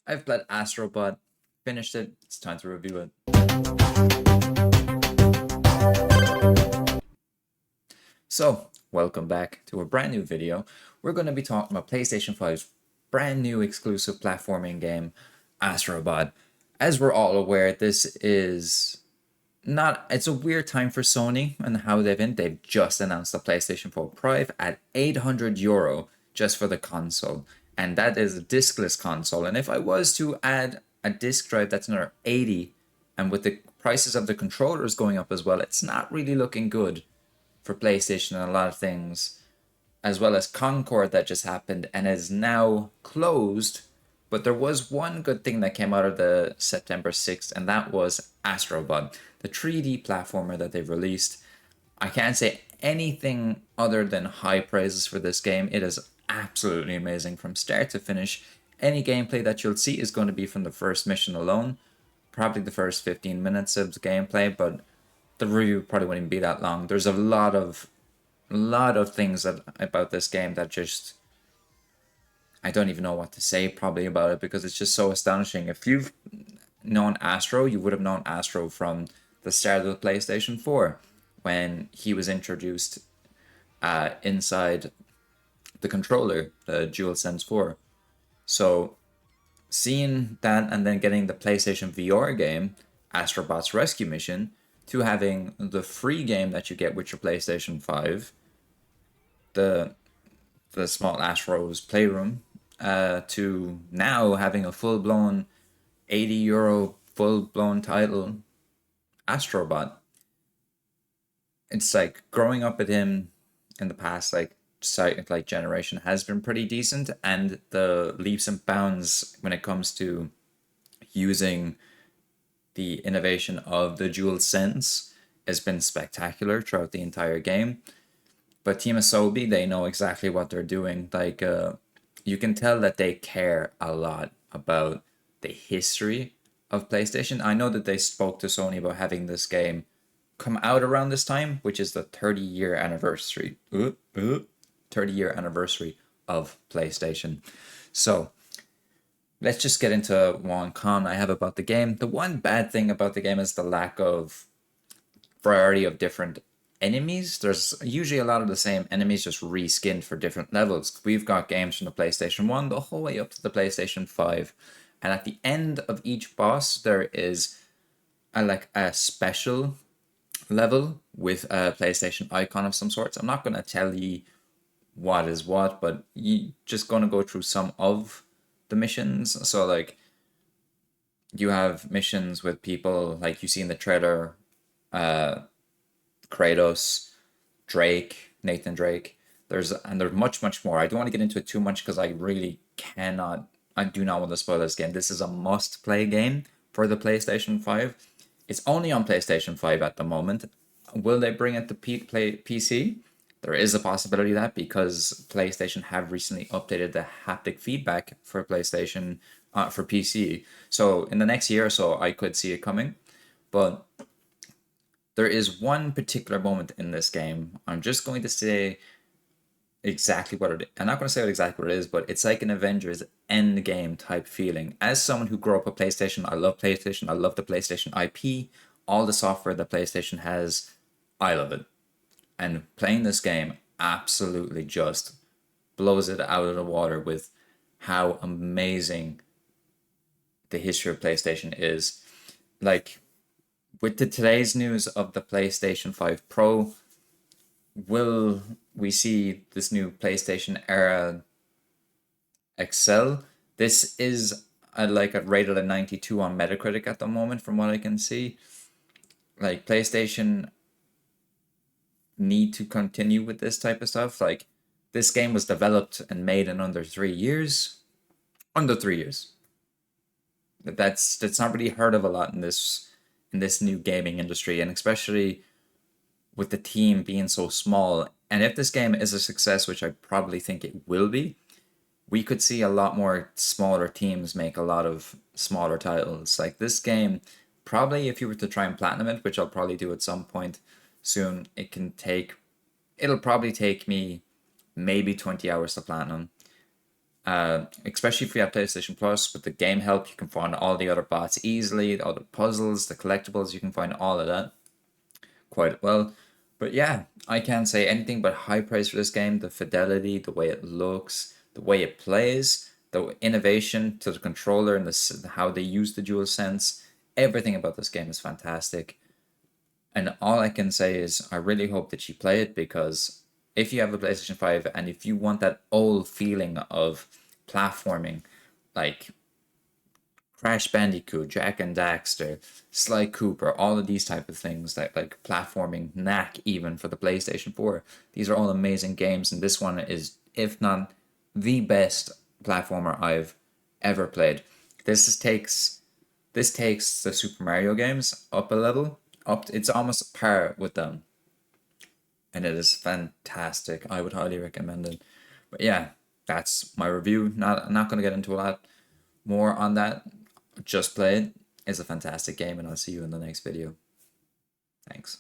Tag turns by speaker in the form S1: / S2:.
S1: I've played Astro Bot, finished it, it's time to review it. So, welcome back to a brand new video. We're going to be talking about PlayStation 5's brand new exclusive platforming game, Astro Bot. As we're all aware, this is not, it's a weird time for Sony and how they've just announced the PlayStation 4 Pro at €800 just for the console. And that is a discless console. And if I was to add a disc drive, that's another 80. And with the prices of the controllers going up as well, it's not really looking good for PlayStation and a lot of things, as well as Concord that just happened and is now closed. But there was one good thing that came out of the September 6th, and that was Astro Bot, the 3D platformer that they've released. I can't say anything other than high praises for this game. It is absolutely amazing from start to finish. Any gameplay that you'll see is going to be from the first mission alone, probably the first 15 minutes of the gameplay, but the review probably wouldn't be that long. There's a lot of things about this game that just I don't even know what to say probably about it because it's just so astonishing. If you've known Astro, you would have known Astro from the start of the PlayStation 4 when he was introduced inside the controller, the DualSense 4. So seeing that and then getting the PlayStation VR game, Astro Bot's Rescue Mission, to having the free game that you get with your PlayStation 5, the small Astro's Playroom, to now having a full-blown €80 full-blown title, Astro Bot. It's like growing up with him in the past, like generation has been pretty decent, and the leaps and bounds when it comes to using the innovation of the dual sense has been spectacular throughout the entire game. But Team Asobi, they know exactly what they're doing. Like, you can tell that they care a lot about the history of PlayStation. I know that they spoke to Sony about having this game come out around this time, which is the 30-year anniversary. 30-year anniversary of PlayStation. So, let's just get into one con I have about the game. The one bad thing about the game is the lack of variety of different enemies. There's usually a lot of the same enemies, just reskinned for different levels. We've got games from the PlayStation 1 the whole way up to the PlayStation 5. And at the end of each boss, there is a special level with a PlayStation icon of some sorts. I'm not going to tell you what is what, but you just going to go through some of the missions. So like you have missions with people like you see in the trailer, Kratos, Drake, Nathan Drake. There's much more. I don't want to get into it too much because I do not want to spoil this game. This is a must play game for the PlayStation 5. It's only on PlayStation 5 at the moment. Will they bring it to PC? There is a possibility of that because PlayStation have recently updated the haptic feedback for PlayStation for PC. So in the next year or so, I could see it coming. But there is one particular moment in this game. I'm just going to say exactly what it is. I'm not going to say exactly what it is, but it's like an Avengers Endgame type feeling. As someone who grew up with PlayStation, I love PlayStation. I love the PlayStation IP. All the software that PlayStation has, I love it. And playing this game absolutely just blows it out of the water with how amazing the history of PlayStation is. Like, with today's news of the PlayStation 5 Pro, will we see this new PlayStation era excel? This is rated a 92 on Metacritic at the moment, from what I can see. Like, PlayStation need to continue with this type of stuff. Like, this game was developed and made in under 3 years. Under 3 years. That's not really heard of a lot in this new gaming industry, and especially with the team being so small. And if this game is a success, which I probably think it will be, we could see a lot more smaller teams make a lot of smaller titles. Like this game, probably if you were to try and platinum it, which I'll probably do at some point soon, it'll probably take me maybe 20 hours to platinum. Especially if you have PlayStation Plus with the game help, you can find all the other bots easily, all the puzzles, the collectibles, you can find all of that quite well. But yeah, I can't say anything but high praise for this game. The fidelity, the way it looks, the way it plays, the innovation to the controller and how they use the dual sense. Everything about this game is fantastic. And all I can say is I really hope that you play it, because if you have a PlayStation 5 and if you want that old feeling of platforming, like Crash Bandicoot, Jack and Daxter, Sly Cooper, all of these type of things, that like platforming knack even for the PlayStation 4. These are all amazing games, and this one is, if not the best platformer I've ever played. This takes the Super Mario games up a level. It's almost par with them, and it is fantastic. I would highly recommend it. But yeah, that's my review. Not gonna get into a lot more on that. Just play it. It's a fantastic game, and I'll see you in the next video. Thanks.